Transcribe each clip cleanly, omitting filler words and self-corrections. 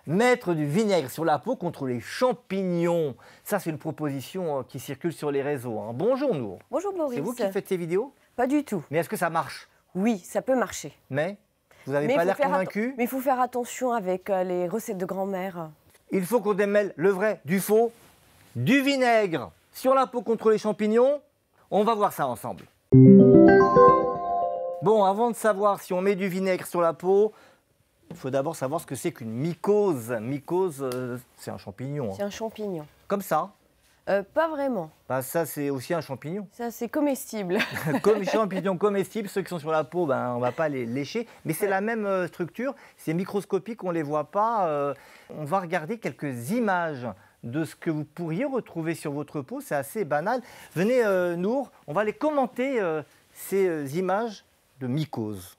Mettre du vinaigre sur la peau contre les champignons. Ça, c'est une proposition qui circule sur les réseaux. Hein. Bonjour Nour. Bonjour Boris. C'est vous qui faites ces vidéos? Pas du tout. Mais est-ce que ça marche? Oui, ça peut marcher. Mais vous n'avez pas l'air convaincu? Mais il faut faire attention avec les recettes de grand-mère. Il faut qu'on démêle le vrai du faux. Du vinaigre sur la peau contre les champignons. On va voir ça ensemble. Bon, avant de savoir si on met du vinaigre sur la peau, il faut d'abord savoir ce que c'est qu'une mycose. Mycose, c'est un champignon. C'est un champignon. Comme ça? Pas vraiment. Bah, ça, c'est aussi un champignon. Ça, c'est comestible. Comme champignons comestibles, ceux qui sont sur la peau, ben, on ne va pas les lécher. Mais c'est la même structure, c'est microscopique, on ne les voit pas. On va regarder quelques images de ce que vous pourriez retrouver sur votre peau. C'est assez banal. Venez, Nour, on va les commenter, ces images de mycose.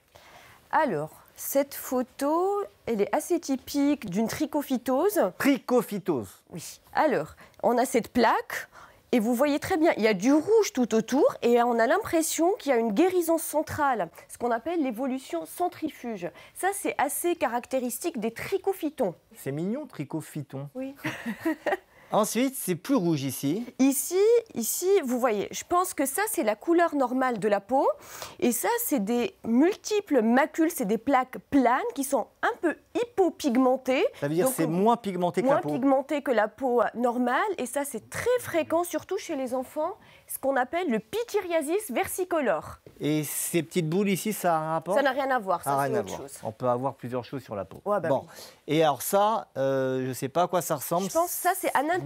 Alors, cette photo, elle est assez typique d'une trichophytose. Trichophytose. Oui. Alors, on a cette plaque et vous voyez très bien, il y a du rouge tout autour et on a l'impression qu'il y a une guérison centrale, ce qu'on appelle l'évolution centrifuge. Ça, c'est assez caractéristique des trichophytons. C'est mignon, trichophyton. Oui. Ensuite, c'est plus rouge ici. Ici, vous voyez, je pense que ça, c'est la couleur normale de la peau. Et ça, c'est des multiples macules, c'est des plaques planes qui sont un peu hypopigmentées. Ça veut dire que c'est moins pigmenté que la peau. Moins pigmenté que la peau normale. Et ça, c'est très fréquent, surtout chez les enfants, ce qu'on appelle le pityriasis versicolore. Et ces petites boules ici, ça a un rapport? Ça n'a rien à voir, ça, c'est autre chose. On peut avoir plusieurs choses sur la peau. Ouais, bah bon. Oui. Et alors ça, je ne sais pas à quoi ça ressemble. Je pense que ça, c'est un intertrigo.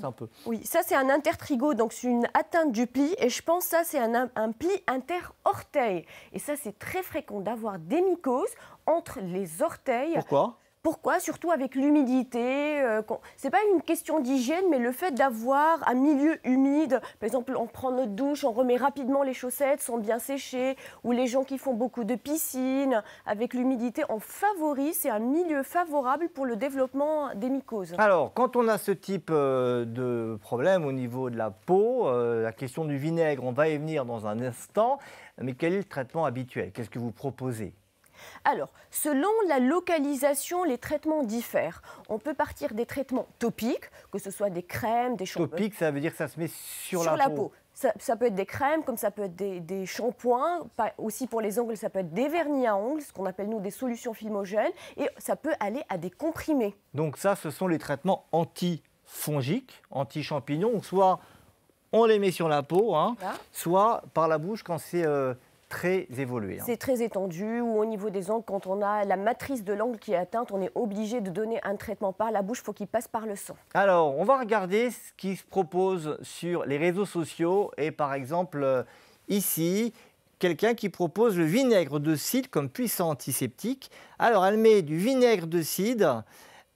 Un peu. Oui, ça, c'est un intertrigo, donc c'est une atteinte du pli. Et je pense que ça, c'est un pli inter-orteil. Et ça, c'est très fréquent d'avoir des mycoses entre les orteils. Pourquoi? Pourquoi? Surtout avec l'humidité. C'est pas une question d'hygiène, mais le fait d'avoir un milieu humide. Par exemple, on prend notre douche, on remet rapidement les chaussettes, sont bien séchées. Ou les gens qui font beaucoup de piscine, avec l'humidité, on favorise. C'est un milieu favorable pour le développement des mycoses. Alors, quand on a ce type de problème au niveau de la peau, la question du vinaigre, on va y venir dans un instant. Mais quel est le traitement habituel? Qu'est-ce que vous proposez? Alors, selon la localisation, les traitements diffèrent. On peut partir des traitements topiques, que ce soit des crèmes, des shampoings. Topique, ça veut dire que ça se met sur la peau. Ça peut être des crèmes, comme ça peut être des shampoings. Aussi pour les ongles, ça peut être des vernis à ongles, ce qu'on appelle nous des solutions filmogènes. Et ça peut aller à des comprimés. Donc ça, ce sont les traitements antifongiques, anti-champignons. Soit on les met sur la peau, hein, voilà. Soit par la bouche quand c'est... très évolué. C'est très étendu, ou au niveau des ongles, quand on a la matrice de l'ongle qui est atteinte, on est obligé de donner un traitement par la bouche, il faut qu'il passe par le sang. Alors, on va regarder ce qui se propose sur les réseaux sociaux. Et par exemple, ici, quelqu'un qui propose le vinaigre de cidre comme puissant antiseptique. Alors, elle met du vinaigre de cidre,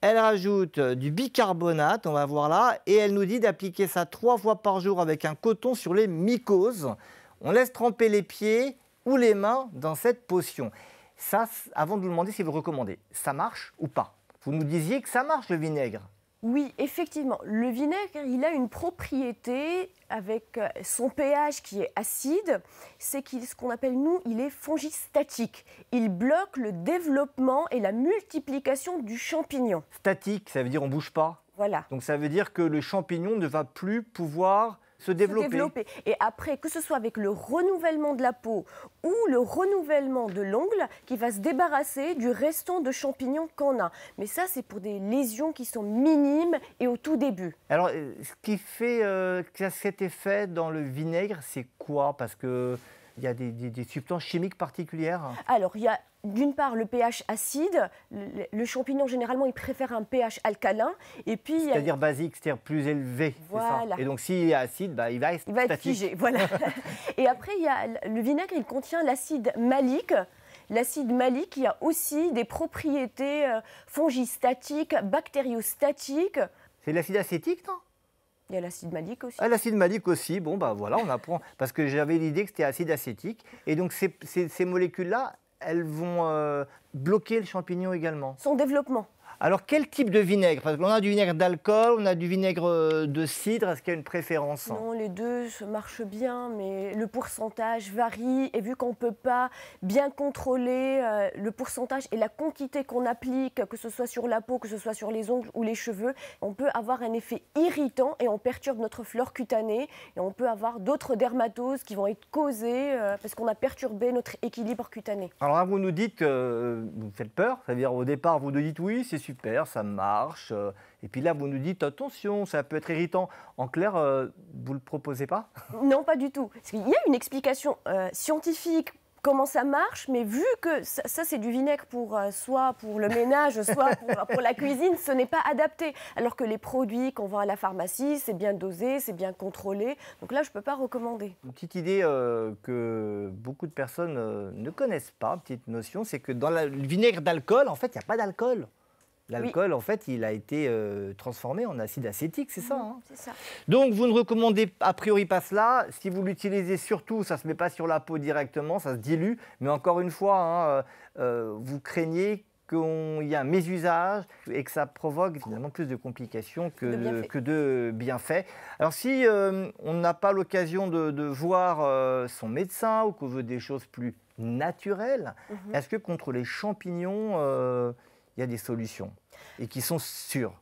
elle rajoute du bicarbonate, on va voir là, et elle nous dit d'appliquer ça 3 fois par jour avec un coton sur les mycoses. On laisse tremper les pieds ou les mains dans cette potion. Ça, avant de vous demander si vous recommandez, ça marche ou pas? Vous nous disiez que ça marche, le vinaigre. Oui, effectivement. Le vinaigre, il a une propriété avec son pH qui est acide. C'est ce qu'on appelle, nous, il est fongistatique. Il bloque le développement et la multiplication du champignon. Statique, ça veut dire on ne bouge pas. Voilà. Donc ça veut dire que le champignon ne va plus pouvoir se développer. Et après, que ce soit avec le renouvellement de la peau ou le renouvellement de l'ongle, qui va se débarrasser du restant de champignons qu'on a. Mais ça, c'est pour des lésions qui sont minimes et au tout début. Alors, ce qui fait cet effet dans le vinaigre, c'est quoi? Parce qu'il y a des substances chimiques particulières? Alors, il y a d'une part le pH acide. Le champignon, généralement, il préfère un pH alcalin. C'est-à-dire basique, c'est-à-dire plus élevé. Voilà. Ça. Et donc, s'il est acide, bah, il va être figé. Voilà. Et après, il y a le vinaigre, il contient l'acide malique. L'acide malique, il y a aussi des propriétés fongistatiques, bactériostatiques. C'est l'acide acétique, non? Il y a l'acide malique aussi. Ah, l'acide malique aussi, bon, bah voilà, on apprend. Parce que j'avais l'idée que c'était acide acétique. Et donc, ces molécules-là, elles vont bloquer le champignon également. Son développement. Alors, quel type de vinaigre? Parce qu'on a du vinaigre d'alcool, on a du vinaigre de cidre. Est-ce qu'il y a une préférence? Non, les deux marchent bien, mais le pourcentage varie. Et vu qu'on ne peut pas bien contrôler le pourcentage et la quantité qu'on applique, que ce soit sur la peau, que ce soit sur les ongles ou les cheveux, on peut avoir un effet irritant et on perturbe notre flore cutanée. Et on peut avoir d'autres dermatoses qui vont être causées parce qu'on a perturbé notre équilibre cutané. Alors là, vous nous dites que vous faites peur. C'est-à-dire, au départ, vous nous dites oui, c'est super, ça marche. Et puis là, vous nous dites attention, ça peut être irritant. En clair, vous ne le proposez pas? Non, pas du tout. Parce qu'il y a une explication scientifique comment ça marche, mais vu que ça c'est du vinaigre pour soit pour le ménage, soit pour la cuisine, ce n'est pas adapté. Alors que les produits qu'on vend à la pharmacie, c'est bien dosé, c'est bien contrôlé. Donc là, je ne peux pas recommander. Une petite idée que beaucoup de personnes ne connaissent pas, petite notion, c'est que dans le vinaigre d'alcool, en fait, il n'y a pas d'alcool. L'alcool, en fait, il a été transformé en acide acétique, c'est ça, hein? C'est ça. Donc, vous ne recommandez a priori pas cela. Si vous l'utilisez surtout, ça ne se met pas sur la peau directement, ça se dilue. Mais encore une fois, vous craignez qu'il y ait un mésusage et que ça provoque finalement plus de complications que de bienfaits. Alors, si on n'a pas l'occasion de voir son médecin ou qu'on veut des choses plus naturelles, est-ce que contre les champignons, il y a des solutions et qui sont sûres,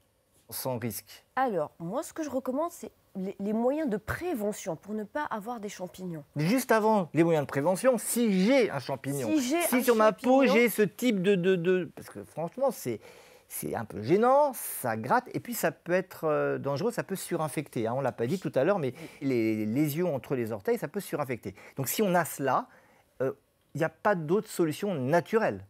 sans risque? Alors, moi, ce que je recommande, c'est les moyens de prévention pour ne pas avoir des champignons. Juste avant les moyens de prévention, si j'ai un champignon, si sur ma peau j'ai ce type de... Parce que franchement, c'est un peu gênant, ça gratte, et puis ça peut être dangereux, ça peut surinfecter. Hein, on ne l'a pas dit tout à l'heure, mais les lésions entre les orteils, ça peut surinfecter. Donc si on a cela, il n'y a pas d'autre solution naturelle.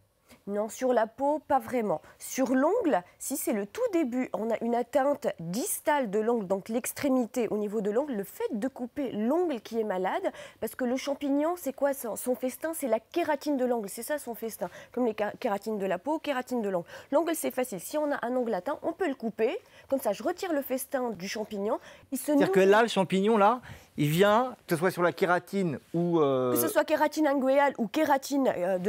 Non, sur la peau, pas vraiment. Sur l'ongle, si c'est le tout début, on a une atteinte distale de l'ongle, donc l'extrémité au niveau de l'ongle, le fait de couper l'ongle qui est malade, parce que le champignon, c'est quoi son festin? C'est la kératine de l'ongle, c'est ça son festin. Comme les kératines de la peau, kératine de l'ongle. L'ongle, c'est facile. Si on a un ongle atteint, on peut le couper. Comme ça, je retire le festin du champignon. C'est-à-dire que là, le champignon, là, il vient, que ce soit sur la kératine ou... Que ce soit kératine inguéale ou kératine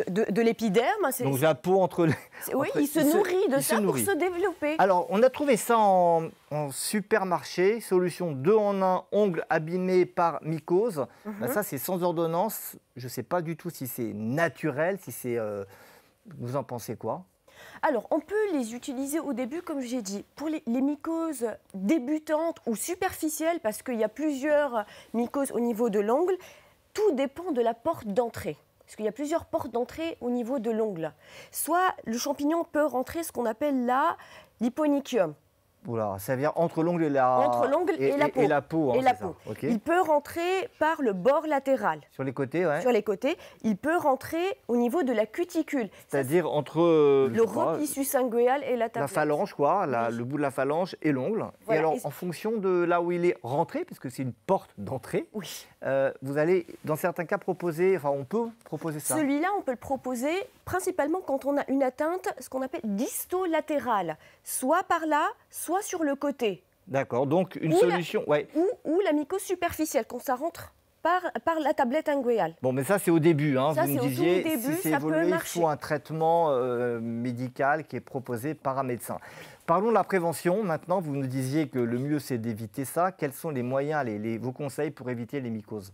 de l'épiderme. Donc la peau entre les... Oui, il se nourrit de ça pour se développer. Alors, on a trouvé ça en supermarché, solution 2 en 1, ongles abîmés par mycose. Ben, ça, c'est sans ordonnance. Je ne sais pas du tout si c'est naturel, si c'est... Vous en pensez quoi? Alors, on peut les utiliser au début, comme j'ai dit, pour les mycoses débutantes ou superficielles, parce qu'il y a plusieurs mycoses au niveau de l'ongle. Tout dépend de la porte d'entrée. Parce qu'il y a plusieurs portes d'entrée au niveau de l'ongle. Soit le champignon peut rentrer ce qu'on appelle l'hyponychium. Oula, ça vient entre l'ongle et la peau. Et la peau, hein, okay. Il peut rentrer par le bord latéral. Sur les côtés, ouais. Sur les côtés. Il peut rentrer au niveau de la cuticule. C'est-à-dire entre le ropissus inguéal et la tablette. La phalange, quoi, le bout de la phalange et l'ongle. Voilà. Et alors, en fonction de là où il est rentré, parce que c'est une porte d'entrée, vous allez, dans certains cas, proposer, enfin, on peut proposer ça. Celui-là, on peut le proposer principalement quand on a une atteinte, ce qu'on appelle distolatérale, soit par là, soit sur le côté. D'accord, donc une solution... Ou la mycose superficielle, quand ça rentre par la tablette inguéale. Bon, mais ça, c'est au début. Hein. Ça, vous me disiez, début, si c'est évolué, il faut un traitement médical qui est proposé par un médecin. Parlons de la prévention. Maintenant, vous nous disiez que le mieux, c'est d'éviter ça. Quels sont les moyens, vos conseils pour éviter les mycoses?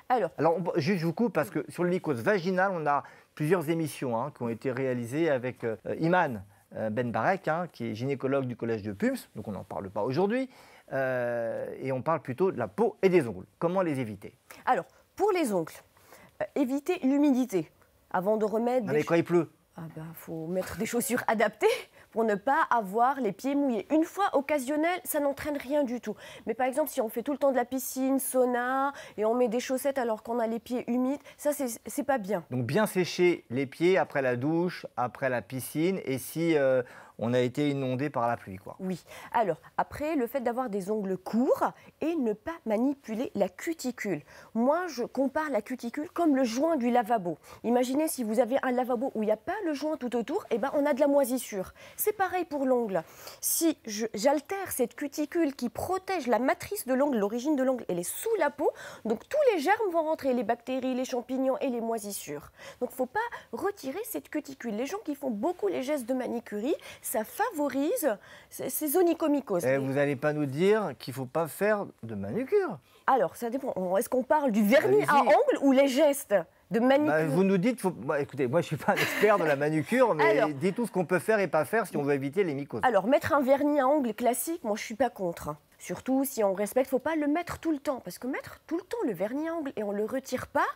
Alors juste, je vous coupe, parce que sur les mycoses vaginales, on a plusieurs émissions qui ont été réalisées avec Iman Benbarek, qui est gynécologue du collège de Pums, donc on n'en parle pas aujourd'hui, et on parle plutôt de la peau et des ongles. Comment les éviter? Alors, pour les ongles, éviter l'humidité avant de remettre... Mais quand il pleut? Faut mettre des chaussures adaptées pour ne pas avoir les pieds mouillés. Une fois occasionnel, ça n'entraîne rien du tout. Mais par exemple, si on fait tout le temps de la piscine, sauna, et on met des chaussettes alors qu'on a les pieds humides, ça, c'est pas bien. Donc bien sécher les pieds après la douche, après la piscine, et si on a été inondé par la pluie, quoi. Oui. Alors, après, le fait d'avoir des ongles courts et ne pas manipuler la cuticule. Moi, je compare la cuticule comme le joint du lavabo. Imaginez si vous avez un lavabo où il n'y a pas le joint tout autour, on a de la moisissure. C'est pareil pour l'ongle. Si j'altère cette cuticule qui protège la matrice de l'ongle, l'origine de l'ongle, elle est sous la peau, donc tous les germes vont rentrer, les bactéries, les champignons et les moisissures. Donc, il ne faut pas retirer cette cuticule. Les gens qui font beaucoup les gestes de manicurie, ça favorise ces onychomycoses. Et vous n'allez pas nous dire qu'il ne faut pas faire de manucure? Alors, ça dépend. Est-ce qu'on parle du vernis à Allez-y. ongles ou les gestes de manucure? Bah, vous nous dites, écoutez, moi je ne suis pas un expert de la manucure, mais Alors. dites tout ce qu'on peut faire et pas faire si on veut éviter les mycoses. Alors, mettre un vernis à ongles classique, moi je ne suis pas contre, hein. Surtout si on respecte, il ne faut pas le mettre tout le temps. Parce que mettre tout le temps le vernis à ongles et on ne le retire pas,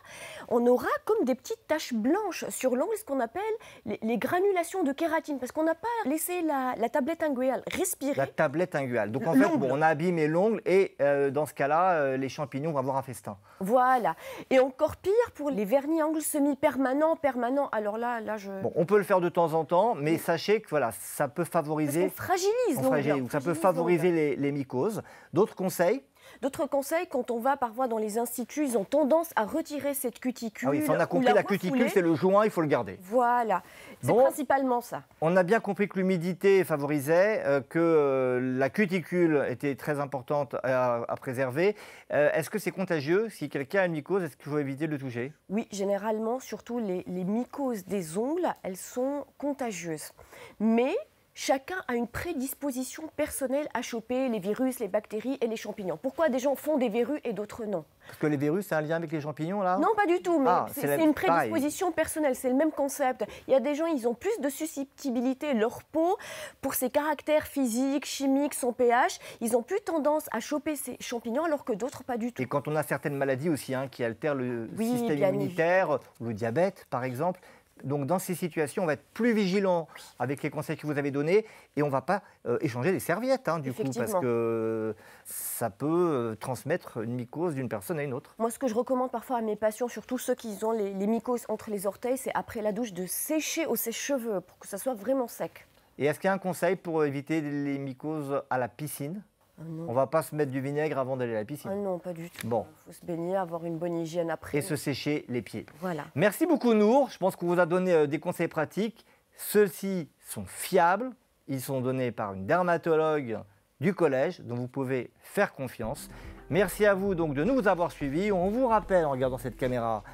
on aura comme des petites taches blanches sur l'ongle, ce qu'on appelle les granulations de kératine. Parce qu'on n'a pas laissé la tablette inguéale respirer. La tablette inguéale. Donc en fait, L'ongle. bon, on a abîmé l'ongle et dans ce cas-là, les champignons vont avoir un festin. Voilà. Et encore pire pour les vernis à ongles semi-permanents, permanents. Alors là je... Bon, on peut le faire de temps en temps, mais sachez que voilà, ça peut Parce favoriser, qu'on fragilise l'ongle. ça peut favoriser les mycoses. D'autres conseils? D'autres conseils, quand on va parfois dans les instituts, ils ont tendance à retirer cette cuticule. Ah oui, ça, on a ou compris, la refouler. cuticule, c'est le joint, il faut le garder. Voilà, c'est Bon. principalement ça. On a bien compris que l'humidité favorisait, que la cuticule était très importante à préserver. Est-ce que c'est contagieux? Si quelqu'un a une mycose, est-ce qu'il faut éviter de le toucher? Oui, généralement, surtout les mycoses des ongles, elles sont contagieuses. Mais chacun a une prédisposition personnelle à choper les virus, les bactéries et les champignons. Pourquoi des gens font des verrues et d'autres non? Parce que les virus, c'est un lien avec les champignons, là? Non, pas du tout, mais Ah, c'est une prédisposition personnelle, c'est le même concept. Il y a des gens, ils ont plus de susceptibilité, leur peau, pour ses caractères physiques, chimiques, son pH, ils ont plus tendance à choper ces champignons alors que d'autres pas du tout. Et quand on a certaines maladies aussi qui altèrent le Oui, système bien immunitaire, ou le diabète par exemple, donc dans ces situations, on va être plus vigilant avec les conseils que vous avez donnés et on ne va pas échanger des serviettes du coup, parce que ça peut transmettre une mycose d'une personne à une autre. Moi, ce que je recommande parfois à mes patients, surtout ceux qui ont les mycoses entre les orteils, c'est après la douche de sécher au sèche-cheveux pour que ça soit vraiment sec. Et est-ce qu'il y a un conseil pour éviter les mycoses à la piscine? On ne va pas se mettre du vinaigre avant d'aller à la piscine. Non, pas du tout. Bon. Il faut se baigner, avoir une bonne hygiène après. Et se sécher les pieds. Voilà. Merci beaucoup Nour, je pense qu'on vous a donné des conseils pratiques. Ceux-ci sont fiables, ils sont donnés par une dermatologue du collège, dont vous pouvez faire confiance. Merci à vous donc de nous avoir suivis. On vous rappelle en regardant cette caméra,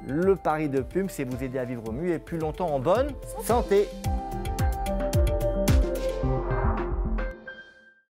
le pari de Pum, c'est vous aider à vivre mieux et plus longtemps en bonne santé.